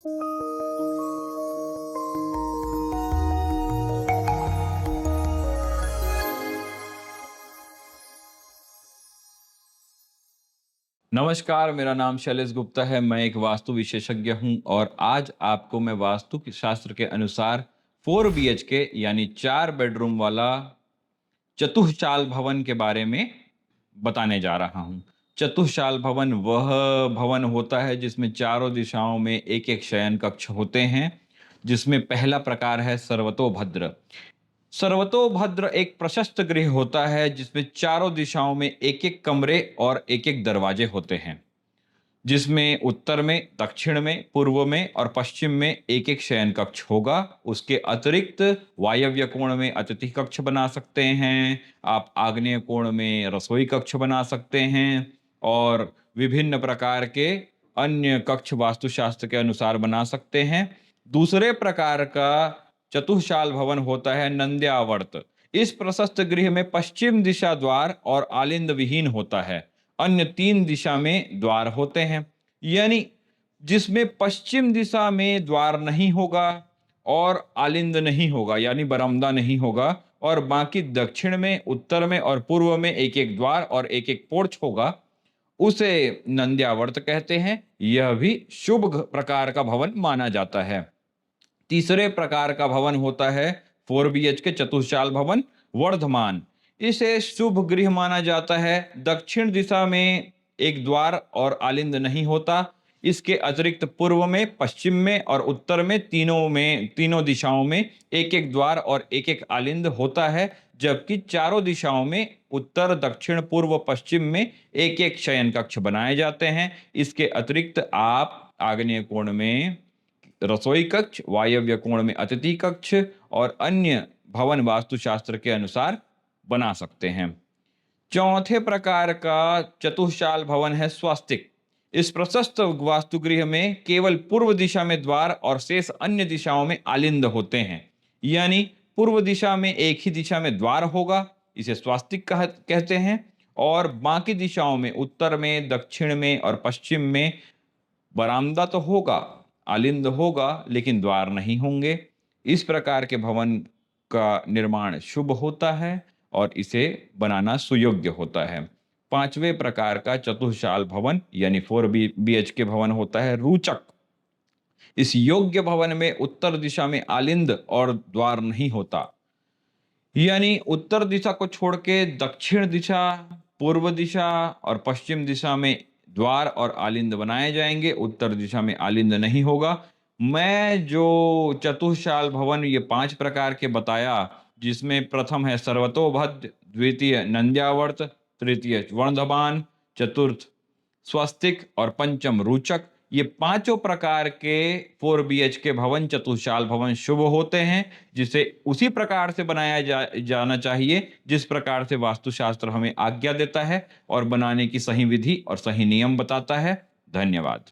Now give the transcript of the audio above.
नमस्कार, मेरा नाम शैलेश गुप्ता है। मैं एक वास्तु विशेषज्ञ हूँ और आज आपको मैं वास्तु के शास्त्र के अनुसार 4 बीएचके यानी 4 बेडरूम वाला चतुश्चाल भवन के बारे में बताने जा रहा हूँ। चतुश्चाल भवन वह भवन होता है जिसमें चारों दिशाओं में एक-एक शयन कक्ष होते हैं, जिसमें पहला प्रकार है सर्वतोभद्र। सर्वतोभद्र एक प्रशस्त गृह होता है जिसमें चारों दिशाओं में एक-एक कमरे और एक-एक दरवाजे होते हैं। जिसमें उत्तर में, दक्षिण में, पूर्व में और पश्चिम में एक-एक शयन कक्ष होगा। उसके अतिरिक्त वायव्य कोण में अतिथि कक्ष बना सकते हैं, आप आग्नेय कोण में रसोई कक्ष बना सकते हैं और विभिन्न प्रकार के अन्य कक्ष वास्तुशास्त्र के अनुसार बना सकते हैं। दूसरे प्रकार का चतुश्चाल भवन होता है नंद्यावर्त। इस प्रशस्त गृह में पश्चिम दिशा द्वार और आलिंद विहीन होता है। अन्य 3 दिशा में द्वार होते हैं। यानी जिसमें पश्चिम दिशा में द्वार नहीं होगा और आलिंद नहीं होगा यानी बरामदा नहीं होगा और बाकी दक्षिण में, उत्तर में और पूर्व में एक-एक द्वार और एक-एक पोर्च होगा, उसे नंद्यावर्त कहते हैं। यह भी शुभ प्रकार का भवन माना जाता है। तीसरे प्रकार का भवन होता है 4 बीएचके चतुश्चाल भवन वर्धमान। इसे शुभ गृह माना जाता है। दक्षिण दिशा में एक द्वार और आलिंद नहीं होता। इसके अतिरिक्त पूर्व में, पश्चिम में और उत्तर में तीनों दिशाओं में एक-एक द्वार और एक-एक आलिंद होता है, जबकि चारों दिशाओं में उत्तर, दक्षिण, पूर्व, पश्चिम में एक-एक शयन कक्ष बनाए जाते हैं। इसके अतिरिक्त आप आग्नेय कोण में रसोई कक्ष, वायव्य कोण में अतिथि कक्ष और अन्य भवन वास्तुशास्त्र के अनुसार बना सकते हैं। चौथे प्रकार का चतुश्चाल भवन है स्वास्तिक। इस प्रशस्त वास्तुगृह में केवल पूर्व दिशा में द्वार और शेष अन्य दिशाओं में आलिंद होते हैं। यानी पूर्व दिशा में एक ही दिशा में द्वार होगा, इसे स्वास्तिक कहते हैं और बाकी दिशाओं में उत्तर में, दक्षिण में और पश्चिम में बरामदा तो होगा, आलिंद होगा, लेकिन द्वार नहीं होंगे। इस प्रकार के भवन का निर्माण शुभ होता है और इसे बनाना सुयोग्य होता है। पांचवें प्रकार का चतुश्चाल भवन यानी 4 बीएचके भवन होता है रूचक। इस योग्य भवन में उत्तर दिशा में आलिंद और द्वार नहीं होता। यानी उत्तर दिशा को छोड़ के दक्षिण दिशा, पूर्व दिशा और पश्चिम दिशा में द्वार और आलिंद बनाए जाएंगे, उत्तर दिशा में आलिंद नहीं होगा। मैं जो चतुश्चाल भवन ये 5 प्रकार के बताया, जिसमें प्रथम है सर्वतोभद्र, द्वितीय नंद्यावर्त, तृतीय वर्धमान, चतुर्थ स्वस्तिक और पंचम रुचक। ये पांचों प्रकार के 4 बीएचके भवन, चतुश्चाल भवन शुभ होते हैं, जिसे उसी प्रकार से बनाया जाना चाहिए जिस प्रकार से वास्तुशास्त्र हमें आज्ञा देता है और बनाने की सही विधि और सही नियम बताता है। धन्यवाद।